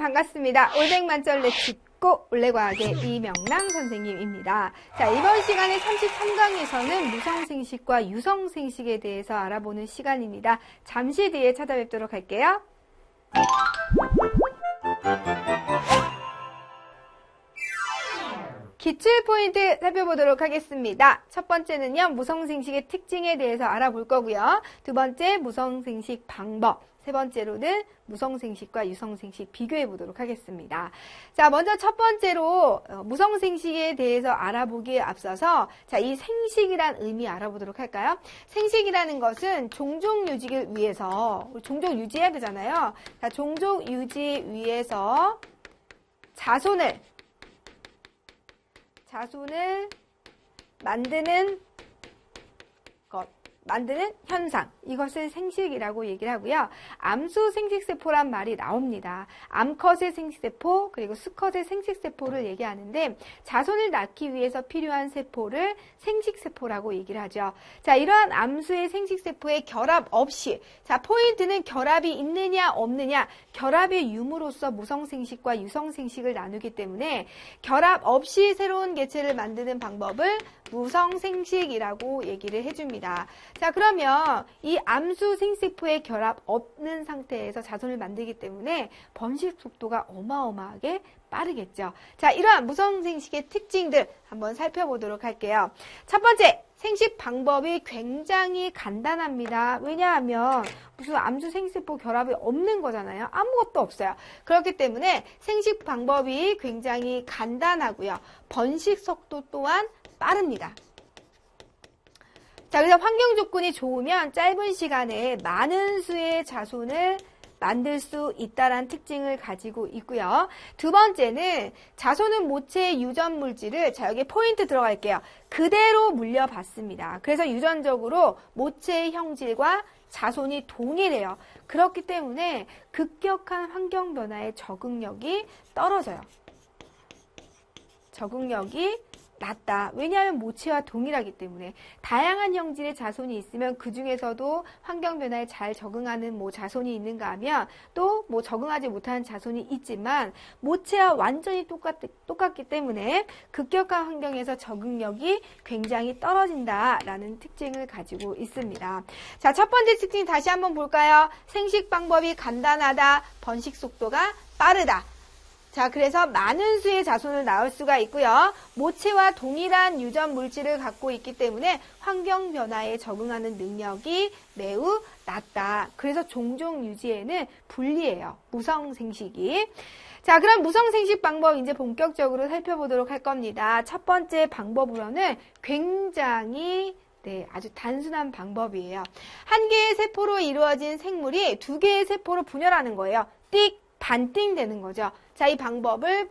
반갑습니다. 올백만점렛 짚고 올레과학의 이명랑 선생님입니다. 자, 이번 시간에 33강에서는 무성생식과 유성생식에 대해서 알아보는 시간입니다. 잠시 뒤에 찾아뵙도록 할게요. 기출 포인트 살펴보도록 하겠습니다. 첫 번째는요, 무성생식의 특징에 대해서 알아볼 거고요. 두 번째, 무성생식 방법. 세 번째로는 무성생식과 유성생식 비교해 보도록 하겠습니다. 자, 먼저 첫 번째로 무성생식에 대해서 알아보기에 앞서서 자, 이 생식이란 의미 알아보도록 할까요? 생식이라는 것은 종족 유지를 위해서 종족 유지해야 되잖아요. 자, 종족 유지 위해서 자손을 만드는 현상, 이것을 생식이라고 얘기를 하고요. 암수 생식세포란 말이 나옵니다. 암컷의 생식세포 그리고 수컷의 생식세포를 얘기하는데 자손을 낳기 위해서 필요한 세포를 생식세포라고 얘기를 하죠. 자, 이러한 암수의 생식세포의 결합 없이, 자, 포인트는 결합이 있느냐 없느냐, 결합의 유무로서 무성생식과 유성생식을 나누기 때문에 결합 없이 새로운 개체를 만드는 방법을 무성생식이라고 얘기를 해줍니다. 자, 그러면 이 암수 생식세포의 결합 없는 상태에서 자손을 만들기 때문에 번식 속도가 어마어마하게 빠르겠죠. 자, 이러한 무성생식의 특징들 한번 살펴보도록 할게요. 첫 번째, 생식 방법이 굉장히 간단합니다. 왜냐하면 무슨 암수 생식세포 결합이 없는 거잖아요. 아무것도 없어요. 그렇기 때문에 생식 방법이 굉장히 간단하고요. 번식 속도 또한 빠릅니다. 자, 그래서 환경 조건이 좋으면 짧은 시간에 많은 수의 자손을 만들 수 있다는 특징을 가지고 있고요. 두 번째는 자손은 모체의 유전 물질을, 자, 여기 포인트 들어갈게요. 그대로 물려받습니다. 그래서 유전적으로 모체의 형질과 자손이 동일해요. 그렇기 때문에 급격한 환경 변화에 적응력이 떨어져요. 적응력이 낮다. 왜냐하면 모체와 동일하기 때문에. 다양한 형질의 자손이 있으면 그 중에서도 환경 변화에 잘 적응하는 자손이 있는가 하면 또 적응하지 못하는 자손이 있지만 모체와 완전히 똑같기 때문에 급격한 환경에서 적응력이 굉장히 떨어진다라는 특징을 가지고 있습니다. 자, 첫 번째 특징 다시 한번 볼까요? 생식 방법이 간단하다. 번식 속도가 빠르다. 자, 그래서 많은 수의 자손을 낳을 수가 있고요. 모체와 동일한 유전 물질을 갖고 있기 때문에 환경 변화에 적응하는 능력이 매우 낮다. 그래서 종족 유지에는 불리해요. 무성생식이. 자, 그럼 무성생식 방법 이제 본격적으로 살펴보도록 할 겁니다. 첫 번째 방법으로는 굉장히 아주 단순한 방법이에요. 한 개의 세포로 이루어진 생물이 두 개의 세포로 분열하는 거예요. 띡! 반띵 되는 거죠. 자, 이 방법을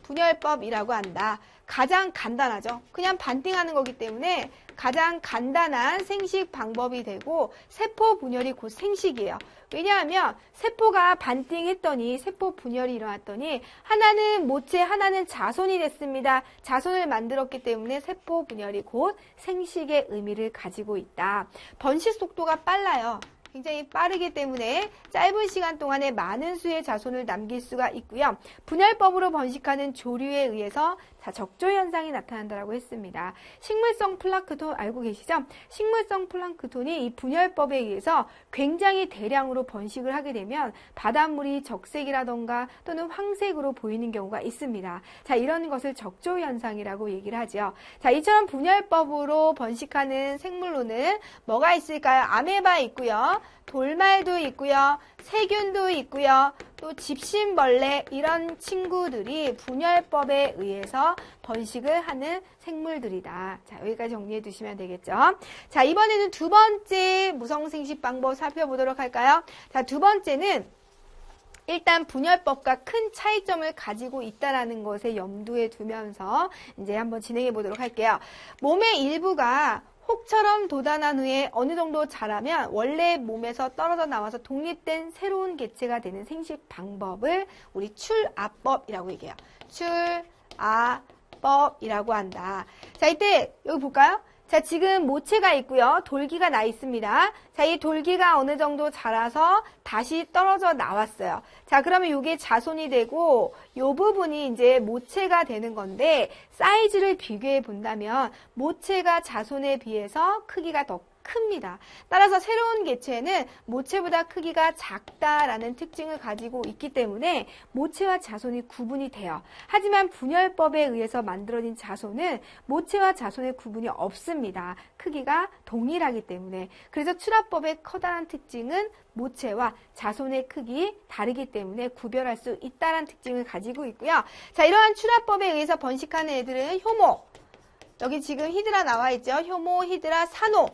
분열법이라고 한다. 가장 간단하죠. 그냥 반띵하는 거기 때문에 가장 간단한 생식 방법이 되고 세포 분열이 곧 생식이에요. 왜냐하면 세포가 반띵했더니 세포 분열이 일어났더니 하나는 모체, 하나는 자손이 됐습니다. 자손을 만들었기 때문에 세포 분열이 곧 생식의 의미를 가지고 있다. 번식 속도가 빨라요. 굉장히 빠르기 때문에 짧은 시간 동안에 많은 수의 자손을 남길 수가 있고요. 분열법으로 번식하는 조류에 의해서 적조 현상이 나타난다고 했습니다. 식물성 플랑크톤 알고 계시죠? 식물성 플랑크톤이 이 분열법에 의해서 굉장히 대량으로 번식을 하게 되면 바닷물이 적색이라던가 또는 황색으로 보이는 경우가 있습니다. 자, 이런 것을 적조 현상이라고 얘기를 하죠. 자, 이처럼 분열법으로 번식하는 생물로는 뭐가 있을까요? 아메바 있고요. 돌말도 있고요. 세균도 있고요. 또 집신벌레 이런 친구들이 분열법에 의해서 번식을 하는 생물들이다. 자, 여기까지 정리해 두시면 되겠죠. 자, 이번에는 두 번째 무성생식 방법 살펴보도록 할까요? 자, 두 번째는 일단 분열법과 큰 차이점을 가지고 있다는 것에 염두에 두면서 이제 한번 진행해 보도록 할게요. 몸의 일부가 혹처럼 돋아난 후에 어느 정도 자라면 원래 몸에서 떨어져 나와서 독립된 새로운 개체가 되는 생식 방법을 우리 출아법이라고 얘기해요. 출아법이라고 한다. 자, 이때 여기 볼까요? 자, 지금 모체가 있고요. 돌기가 나 있습니다. 자, 이 돌기가 어느 정도 자라서 다시 떨어져 나왔어요. 자, 그러면 이게 자손이 되고 이 부분이 이제 모체가 되는 건데 사이즈를 비교해 본다면 모체가 자손에 비해서 크기가 더 큽니다. 따라서 새로운 개체는 모체보다 크기가 작다라는 특징을 가지고 있기 때문에 모체와 자손이 구분이 돼요. 하지만 분열법에 의해서 만들어진 자손은 모체와 자손의 구분이 없습니다. 크기가 동일하기 때문에. 그래서 출합법의 커다란 특징은 모체와 자손의 크기 다르기 때문에 구별할 수 있다는 특징을 가지고 있고요. 자, 이러한 출합법에 의해서 번식하는 애들은 효모, 여기 지금 히드라 나와 있죠. 효모, 히드라, 산호,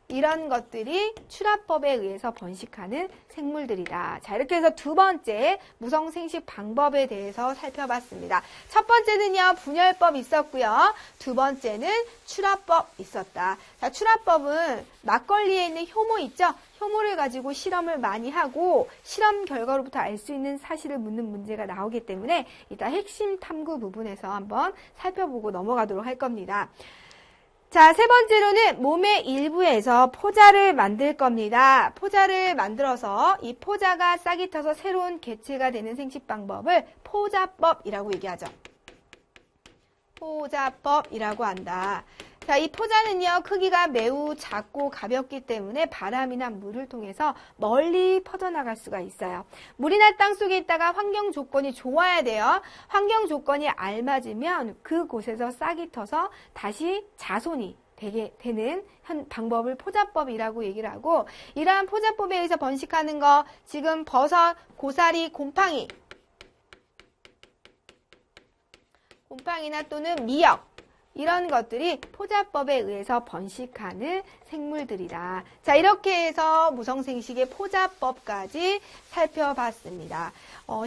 이런 것들이 출합법에 의해서 번식하는 생물들이다. 자, 이렇게 해서 두 번째 무성생식 방법에 대해서 살펴봤습니다. 첫 번째는요, 분열법 있었고요. 두 번째는 출합법 있었다. 자, 출합법은 막걸리에 있는 효모 있죠? 효모를 가지고 실험을 많이 하고 실험 결과로부터 알 수 있는 사실을 묻는 문제가 나오기 때문에 이따 핵심 탐구 부분에서 한번 살펴보고 넘어가도록 할 겁니다. 자, 세 번째로는 몸의 일부에서 포자를 만들 겁니다. 포자를 만들어서 이 포자가 싹이 터서 새로운 개체가 되는 생식 방법을 포자법이라고 얘기하죠. 포자법이라고 한다. 자, 이 포자는요, 크기가 매우 작고 가볍기 때문에 바람이나 물을 통해서 멀리 퍼져나갈 수가 있어요. 물이나 땅 속에 있다가 환경 조건이 좋아야 돼요. 환경 조건이 알맞으면 그곳에서 싹이 터서 다시 자손이 되는 방법을 포자법이라고 얘기를 하고, 이러한 포자법에 의해서 번식하는 거, 지금 버섯, 고사리, 곰팡이나 또는 미역, 이런 것들이 포자법에 의해서 번식하는 생물들이다. 자, 이렇게 해서 무성생식의 포자법까지 살펴봤습니다.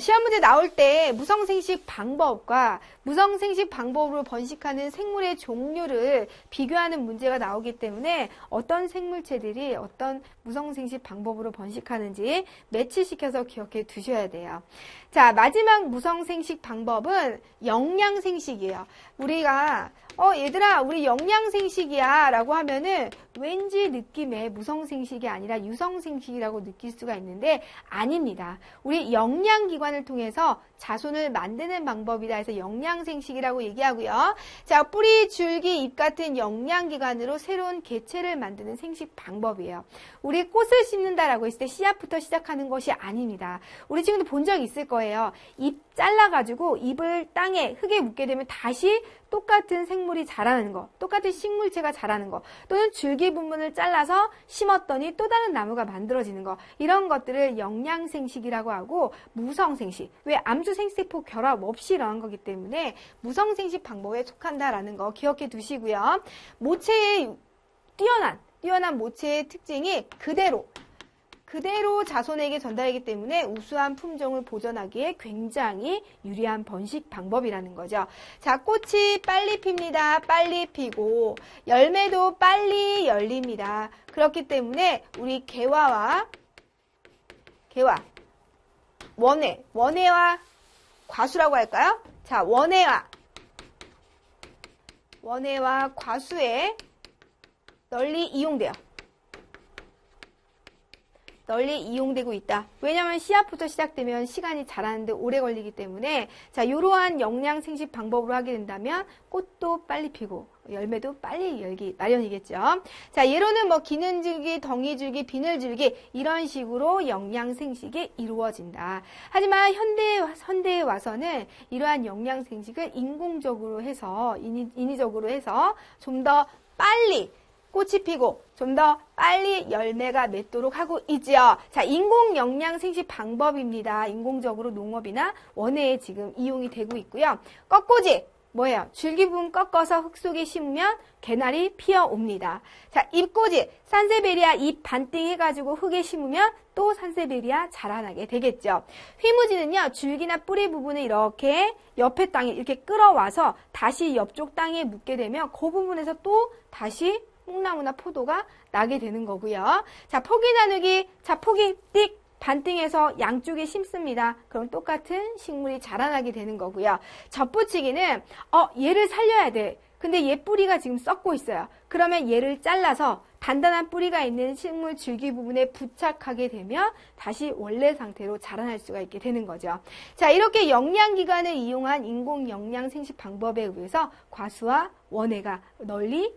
시험 문제 나올 때 무성생식 방법과 무성생식 방법으로 번식하는 생물의 종류를 비교하는 문제가 나오기 때문에 어떤 생물체들이 어떤 무성생식 방법으로 번식하는지 매치시켜서 기억해 두셔야 돼요. 자, 마지막 무성생식 방법은 영양생식이에요. 우리가 얘들아, 우리 영양생식이야 라고 하면은 왠지 느낌에 무성생식이 아니라 유성생식이라고 느낄 수가 있는데 아닙니다. 우리 영양기관을 통해서 자손을 만드는 방법이라 해서 영양생식이라고 얘기하고요. 자, 뿌리, 줄기, 잎 같은 영양기관으로 새로운 개체를 만드는 생식 방법이에요. 우리 꽃을 심는다라고 했을 때 씨앗부터 시작하는 것이 아닙니다. 우리 지금도 본 적 있을 거예요. 잎 잘라가지고 잎을 땅에, 흙에 묻게 되면 다시 똑같은 생물이 자라는 거, 똑같은 식물체가 자라는 거, 또는 줄기 부분을 잘라서 심었더니 또 다른 나무가 만들어지는 거, 이런 것들을 영양생식이라고 하고, 무성생식, 왜 암주생세포 결합 없이 일어난 거기 때문에 무성생식 방법에 속한다라는 거 기억해 두시고요. 모체의 뛰어난 모체의 특징이 그대로 자손에게 전달하기 때문에 우수한 품종을 보존하기에 굉장히 유리한 번식 방법이라는 거죠. 자, 꽃이 빨리 핍니다. 빨리 피고 열매도 빨리 열립니다. 그렇기 때문에 우리 개화와 원해와 과수라고 할까요? 자, 원해와 과수에 널리 이용되고 있다. 왜냐하면 씨앗부터 시작되면 시간이 자라는데 오래 걸리기 때문에 자, 이러한 영양생식 방법으로 하게 된다면 꽃도 빨리 피고 열매도 빨리 열기 마련이겠죠. 자, 예로는 뭐 기는줄기, 덩이줄기, 비늘줄기 이런 식으로 영양생식이 이루어진다. 하지만 현대에 와서는 이러한 영양생식을 인공적으로 해서 인위적으로 해서 좀 더 빨리 꽃이 피고 좀 더 빨리 열매가 맺도록 하고 있지요. 자, 인공 영양 생식 방법입니다. 인공적으로 농업이나 원해에 지금 이용이 되고 있고요. 꺾꽂이 뭐예요? 줄기 부분 꺾어서 흙 속에 심으면 개나리 피어옵니다. 자, 잎꽂이 산세베리아 잎 반띵 해가지고 흙에 심으면 또 산세베리아 자라나게 되겠죠. 휘무지는요, 줄기나 뿌리 부분을 이렇게 옆에 땅에 이렇게 끌어와서 다시 옆쪽 땅에 묻게 되면 그 부분에서 또 다시 뽕나무나 포도가 나게 되는 거고요. 자, 포기 나누기. 자, 포기 띡 반띵해서 양쪽에 심습니다. 그럼 똑같은 식물이 자라나게 되는 거고요. 젖붙이기는 얘를 살려야 돼. 근데 얘 뿌리가 지금 썩고 있어요. 그러면 얘를 잘라서 단단한 뿌리가 있는 식물 줄기 부분에 부착하게 되면 다시 원래 상태로 자라날 수가 있게 되는 거죠. 자, 이렇게 영양기관을 이용한 인공 영양 생식 방법에 의해서 과수와 원해가 널리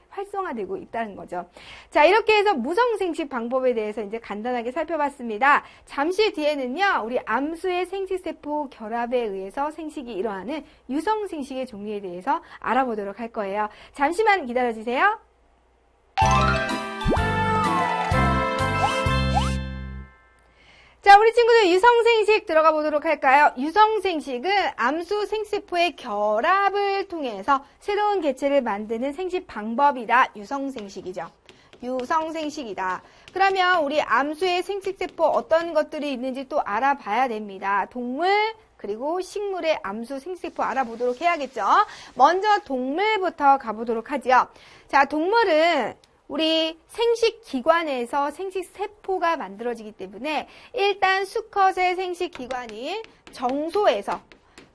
활성화되고 있다는 거죠. 자, 이렇게 해서 무성생식 방법에 대해서 이제 간단하게 살펴봤습니다. 잠시 뒤에는요, 우리 암수의 생식세포 결합에 의해서 생식이 일어나는 유성생식의 종류에 대해서 알아보도록 할 거예요. 잠시만 기다려주세요. 자, 우리 친구들 유성생식 들어가 보도록 할까요? 유성생식은 암수 생식세포의 결합을 통해서 새로운 개체를 만드는 생식 방법이다. 유성생식이죠. 유성생식이다. 그러면 우리 암수의 생식세포 어떤 것들이 있는지 또 알아봐야 됩니다. 동물, 그리고 식물의 암수 생식세포 알아보도록 해야겠죠. 먼저 동물부터 가보도록 하죠. 자, 동물은 우리 생식기관에서 생식세포가 만들어지기 때문에 일단 수컷의 생식기관인 정소에서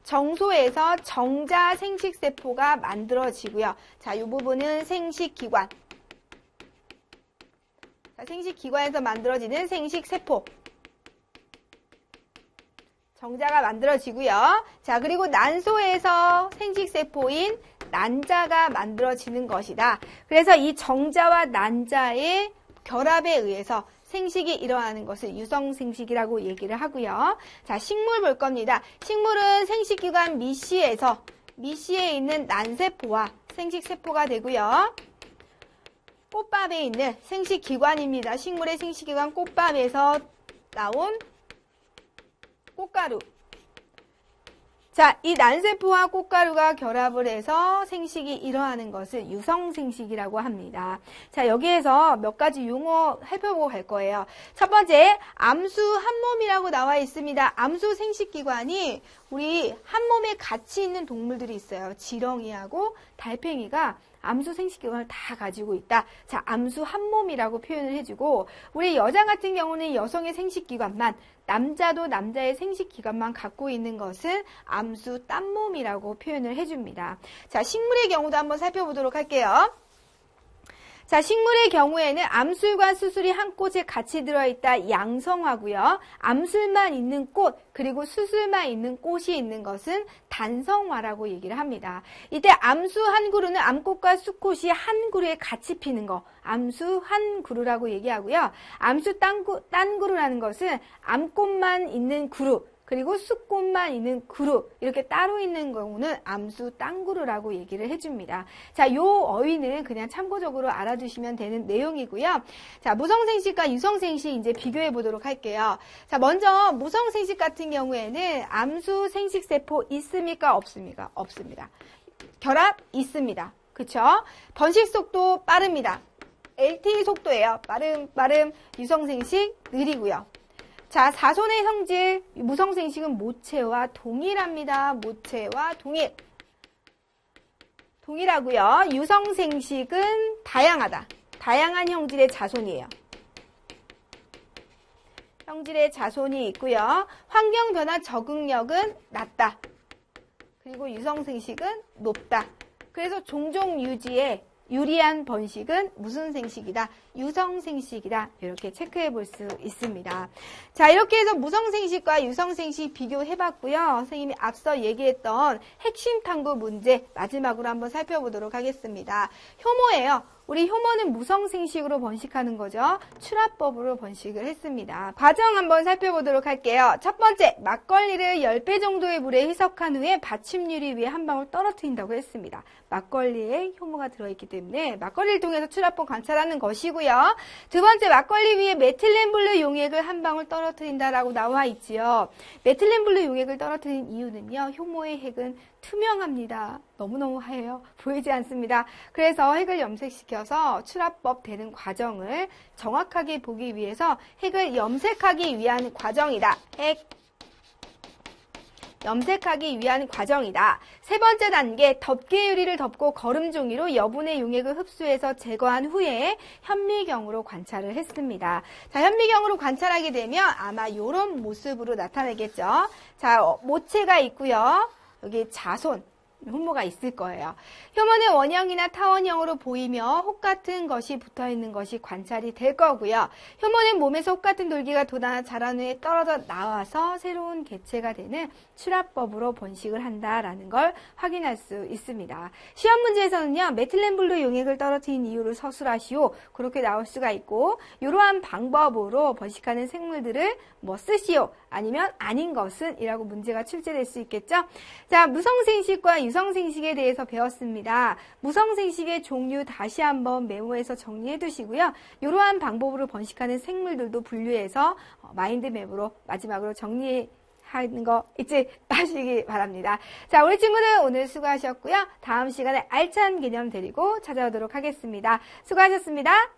정자 생식세포가 만들어지고요. 자, 이 부분은 생식기관. 자, 생식기관에서 만들어지는 생식세포. 정자가 만들어지고요. 자, 그리고 난소에서 생식세포인 난자가 만들어지는 것이다. 그래서 이 정자와 난자의 결합에 의해서 생식이 일어나는 것을 유성생식이라고 얘기를 하고요. 자, 식물 볼 겁니다. 식물은 생식기관 미시에 있는 난세포와 생식세포가 되고요. 꽃밥에 있는 생식기관입니다. 식물의 생식기관 꽃밥에서 나온 꽃가루. 자, 이 난세포와 꽃가루가 결합을 해서 생식이 일어나는 것을 유성생식이라고 합니다. 자, 여기에서 몇 가지 용어 살펴보고 갈 거예요. 첫 번째, 암수 한몸이라고 나와 있습니다. 암수 생식기관이 우리 한몸에 같이 있는 동물들이 있어요. 지렁이하고 달팽이가 암수 생식기관을 다 가지고 있다. 자, 암수 한몸이라고 표현을 해주고, 우리 여자 같은 경우는 여성의 생식기관만, 남자도 남자의 생식기관만 갖고 있는 것은 암수 딴몸이라고 표현을 해줍니다. 자, 식물의 경우도 한번 살펴보도록 할게요. 자, 식물의 경우에는 암술과 수술이 한 꽃에 같이 들어있다. 양성화고요. 암술만 있는 꽃, 그리고 수술만 있는 꽃이 있는 것은 단성화라고 얘기를 합니다. 이때 암수 한 그루는 암꽃과 수꽃이 한 그루에 같이 피는 거, 암수 한 그루라고 얘기하고요. 암수 딴 그루라는 것은 암꽃만 있는 그루, 그리고 수꽃만 있는 그루, 이렇게 따로 있는 경우는 암수 딴그루라고 얘기를 해줍니다. 자, 요 어휘는 그냥 참고적으로 알아두시면 되는 내용이고요. 자, 무성생식과 유성생식 이제 비교해 보도록 할게요. 자, 먼저 무성생식 같은 경우에는 암수 생식세포 있습니까? 없습니까? 없습니다. 결합 있습니다. 그쵸? 번식 속도 빠릅니다. LT 속도예요. 빠름, 유성생식 느리고요. 자, 사손의 성질, 무성생식은 모체와 동일합니다. 모체와 동일하고요. 유성생식은 다양하다. 다양한 형질의 자손이에요. 형질의 자손이 있고요. 환경 변화 적응력은 낮다. 그리고 유성생식은 높다. 그래서 종종 유지에 유리한 번식은 무슨 생식이다? 유성생식이다. 이렇게 체크해 볼 수 있습니다. 자, 이렇게 해서 무성생식과 유성생식 비교해 봤고요. 선생님이 앞서 얘기했던 핵심 탐구 문제 마지막으로 한번 살펴보도록 하겠습니다. 효모예요. 우리 효모는 무성생식으로 번식하는 거죠. 출합법으로 번식을 했습니다. 과정 한번 살펴보도록 할게요. 첫 번째, 막걸리를 10배 정도의 물에 희석한 후에 받침유리 위에 한 방울 떨어뜨린다고 했습니다. 막걸리에 효모가 들어있기 때문에 막걸리를 통해서 출합법 관찰하는 것이고요. 두 번째, 막걸리 위에 메틸렌블루 용액을 한 방울 떨어뜨린다라고 나와 있지요. 메틸렌블루 용액을 떨어뜨린 이유는요. 효모의 핵은 투명합니다. 너무너무 하얘요. 보이지 않습니다. 그래서 핵을 염색시켜서 출합법 되는 과정을 정확하게 보기 위해서 핵을 염색하기 위한 과정이다. 염색하기 위한 과정이다. 세 번째 단계, 덮개 유리를 덮고 거름종이로 여분의 용액을 흡수해서 제거한 후에 현미경으로 관찰을 했습니다. 자, 현미경으로 관찰하게 되면 아마 이런 모습으로 나타내겠죠. 자, 모체가 있고요. 여기 자손, 훈모가 있을 거예요. 효모는 원형이나 타원형으로 보이며 혹 같은 것이 붙어있는 것이 관찰이 될 거고요. 효모는 몸에서 혹 같은 돌기가 돋아 자란 후에 떨어져 나와서 새로운 개체가 되는 출합법으로 번식을 한다라는 걸 확인할 수 있습니다. 시험 문제에서는요. 메틸렌블루 용액을 떨어뜨린 이유를 서술하시오. 그렇게 나올 수가 있고 이러한 방법으로 번식하는 생물들을 뭐 쓰시오. 아니면 아닌 것은 이라고 문제가 출제될 수 있겠죠. 자, 무성생식과 유성생식에 대해서 배웠습니다. 무성생식의 종류 다시 한번 메모해서 정리해 두시고요. 이러한 방법으로 번식하는 생물들도 분류해서 마인드맵으로 마지막으로 정리하는 거 잊지 마시기 바랍니다. 자, 우리 친구들 오늘 수고하셨고요. 다음 시간에 알찬 개념 데리고 찾아오도록 하겠습니다. 수고하셨습니다.